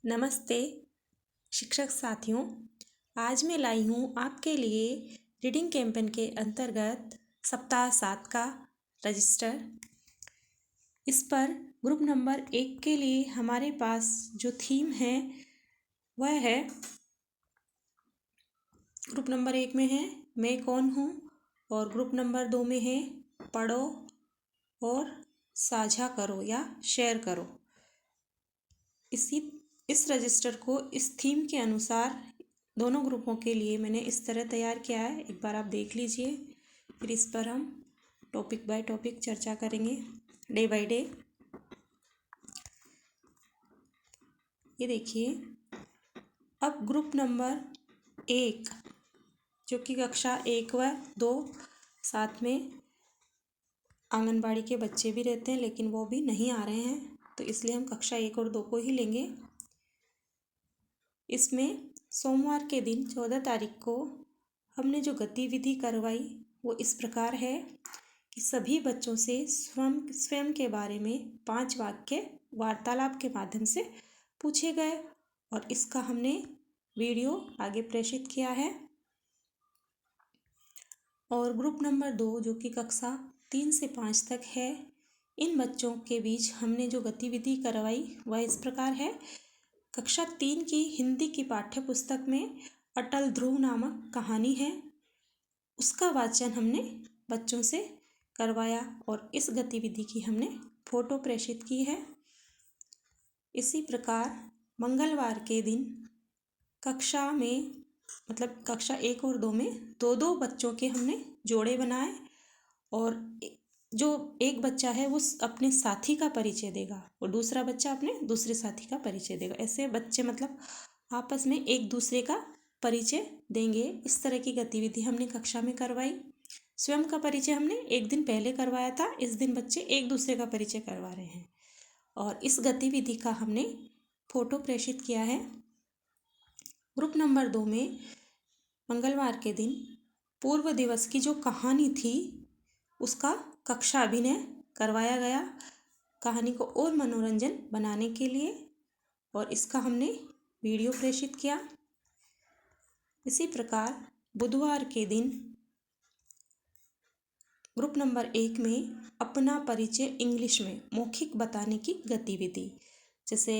नमस्ते शिक्षक साथियों। आज मैं लाई हूँ आपके लिए रीडिंग कैंपेन के अंतर्गत सप्ताह 7 का रजिस्टर। इस पर ग्रुप नंबर 1 के लिए हमारे पास जो थीम है वह है, ग्रुप नंबर 1 में है मैं कौन हूँ, और ग्रुप नंबर 2 में है पढ़ो और साझा करो या शेयर करो। इस रजिस्टर को इस थीम के अनुसार दोनों ग्रुपों के लिए मैंने इस तरह तैयार किया है। एक बार आप देख लीजिए, फिर इस पर हम टॉपिक बाय टॉपिक चर्चा करेंगे, डे बाय डे। ये देखिए, अब ग्रुप नंबर 1 जो कि कक्षा 1 व 2 साथ में आंगनबाड़ी के बच्चे भी रहते हैं, लेकिन वो भी नहीं आ रहे हैं, तो इसलिए हम कक्षा 1 और 2 को ही लेंगे। इसमें सोमवार के दिन 14 तारीख को हमने जो गतिविधि करवाई वो इस प्रकार है कि सभी बच्चों से स्वयं के बारे में 5 वाक्य वार्तालाप के माध्यम से पूछे गए, और इसका हमने वीडियो आगे प्रेषित किया है। और ग्रुप नंबर 2 जो कि कक्षा 3 से 5 तक है, इन बच्चों के बीच हमने जो गतिविधि करवाई वह इस प्रकार है। कक्षा 3 की हिंदी की पाठ्य पुस्तक में अटल ध्रुव नामक कहानी है, उसका वाचन हमने बच्चों से करवाया, और इस गतिविधि की हमने फोटो प्रेषित की है। इसी प्रकार मंगलवार के दिन कक्षा 1 और 2 में दो बच्चों के हमने जोड़े बनाए, और जो एक बच्चा है वो अपने साथी का परिचय देगा और दूसरा बच्चा अपने दूसरे साथी का परिचय देगा। ऐसे बच्चे आपस में एक दूसरे का परिचय देंगे। इस तरह की गतिविधि हमने कक्षा में करवाई। स्वयं का परिचय हमने एक दिन पहले करवाया था, इस दिन बच्चे एक दूसरे का परिचय करवा रहे हैं, और इस गतिविधि का हमने फोटो प्रेषित किया है। ग्रुप नंबर 2 में मंगलवार के दिन पूर्व दिवस की जो कहानी थी उसका कक्षा अभिनय करवाया गया, कहानी को और मनोरंजन बनाने के लिए, और इसका हमने वीडियो प्रेषित किया। इसी प्रकार बुधवार के दिन ग्रुप नंबर 1 में अपना परिचय इंग्लिश में मौखिक बताने की गतिविधि, जैसे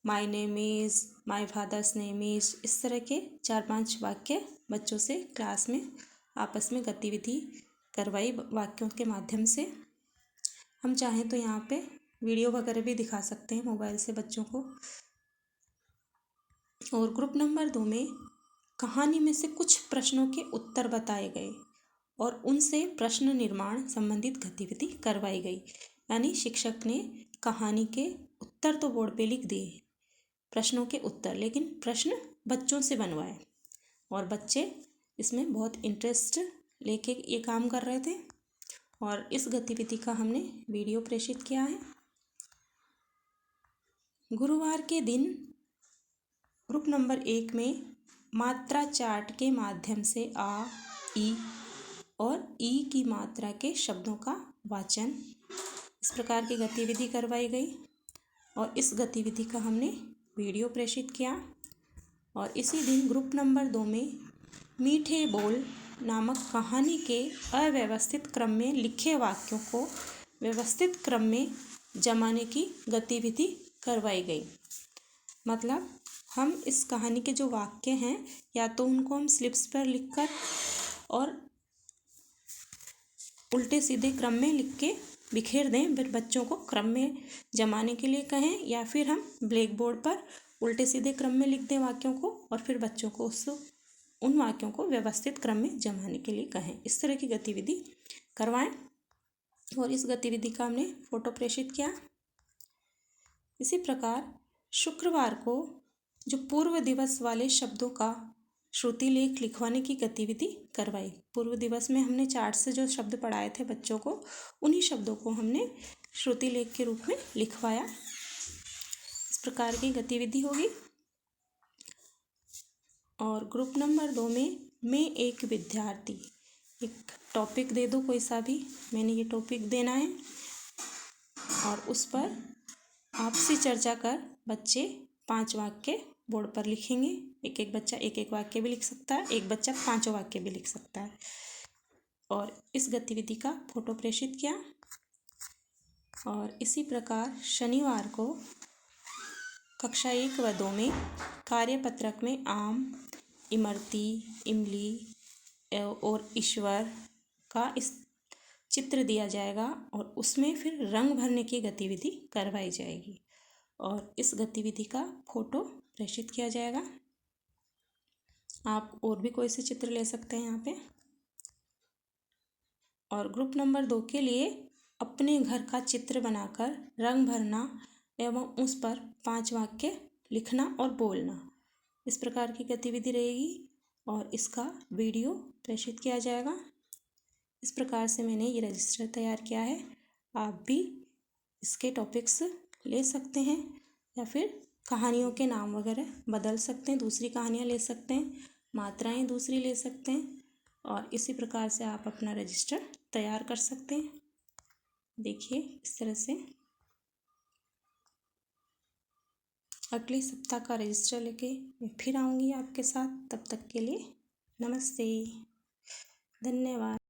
my name is, my father's name is, इस तरह के 4-5 वाक्य बच्चों से क्लास में आपस में गतिविधि करवाई वाक्यों के माध्यम से। हम चाहें तो यहाँ पे वीडियो वगैरह भी दिखा सकते हैं मोबाइल से बच्चों को। और ग्रुप नंबर 2 में कहानी में से कुछ प्रश्नों के उत्तर बताए गए और उनसे प्रश्न निर्माण संबंधित गतिविधि करवाई गई। यानी शिक्षक ने कहानी के उत्तर तो बोर्ड पे लिख दिए, प्रश्नों के उत्तर, लेकिन प्रश्न बच्चों से बनवाए, और बच्चे इसमें बहुत इंटरेस्ट लेके ये काम कर रहे थे, और इस गतिविधि का हमने वीडियो प्रेषित किया है। गुरुवार के दिन ग्रुप नंबर 1 में मात्रा चार्ट के माध्यम से आ, ई और ई की मात्रा के शब्दों का वाचन, इस प्रकार की गतिविधि करवाई गई, और इस गतिविधि का हमने वीडियो प्रेषित किया। और इसी दिन ग्रुप नंबर 2 में मीठे बोल नामक कहानी के अव्यवस्थित क्रम में लिखे वाक्यों को व्यवस्थित क्रम में जमाने की गतिविधि करवाई गई। मतलब हम इस कहानी के जो वाक्य हैं या तो उनको हम स्लिप्स पर लिखकर और उल्टे सीधे क्रम में लिख के बिखेर दें, फिर बच्चों को क्रम में जमाने के लिए कहें, या फिर हम ब्लैक बोर्ड पर उल्टे सीधे क्रम में लिख दें वाक्यों को, और फिर बच्चों को उन वाक्यों को व्यवस्थित क्रम में जमाने के लिए कहें। इस तरह की गतिविधि करवाएं, और इस गतिविधि का हमने फोटो प्रेषित किया। इसी प्रकार शुक्रवार को जो पूर्व दिवस वाले शब्दों का श्रुति लेख लिखवाने की गतिविधि करवाई। पूर्व दिवस में हमने चार्ट से जो शब्द पढ़ाए थे बच्चों को, उन्हीं शब्दों को हमने श्रुति लेख के रूप में लिखवाया। इस प्रकार की गतिविधि होगी। और ग्रुप नंबर 2 में मैं एक विद्यार्थी, एक टॉपिक दे दो कोई सा भी, मैंने ये टॉपिक देना है, और उस पर आपसी चर्चा कर बच्चे 5 वाक्य बोर्ड पर लिखेंगे। एक एक बच्चा एक एक वाक्य भी लिख सकता है, एक बच्चा 5 वाक्य भी लिख सकता है। और इस गतिविधि का फोटो प्रेषित किया। और इसी प्रकार शनिवार को कक्षा 1 व 2 में कार्यपत्रक में आम, इमरती, इमली और ईश्वर का इस चित्र दिया जाएगा और उसमें फिर रंग भरने की गतिविधि करवाई जाएगी और इस गतिविधि का फोटो प्रेषित किया जाएगा। आप और भी कोई से चित्र ले सकते हैं यहाँ पे। और ग्रुप नंबर 2 के लिए अपने घर का चित्र बनाकर रंग भरना एवं उस पर 5 वाक्य लिखना और बोलना, इस प्रकार की गतिविधि रहेगी और इसका वीडियो प्रेषित किया जाएगा। इस प्रकार से मैंने ये रजिस्टर तैयार किया है। आप भी इसके टॉपिक्स ले सकते हैं या फिर कहानियों के नाम वगैरह बदल सकते हैं, दूसरी कहानियाँ ले सकते हैं, मात्राएं दूसरी ले सकते हैं और इसी प्रकार से आप अपना रजिस्टर तैयार कर सकते हैं। देखिए इस तरह से अगले सप्ताह का रजिस्टर लेके मैं फिर आऊँगी आपके साथ। तब तक के लिए नमस्ते, धन्यवाद।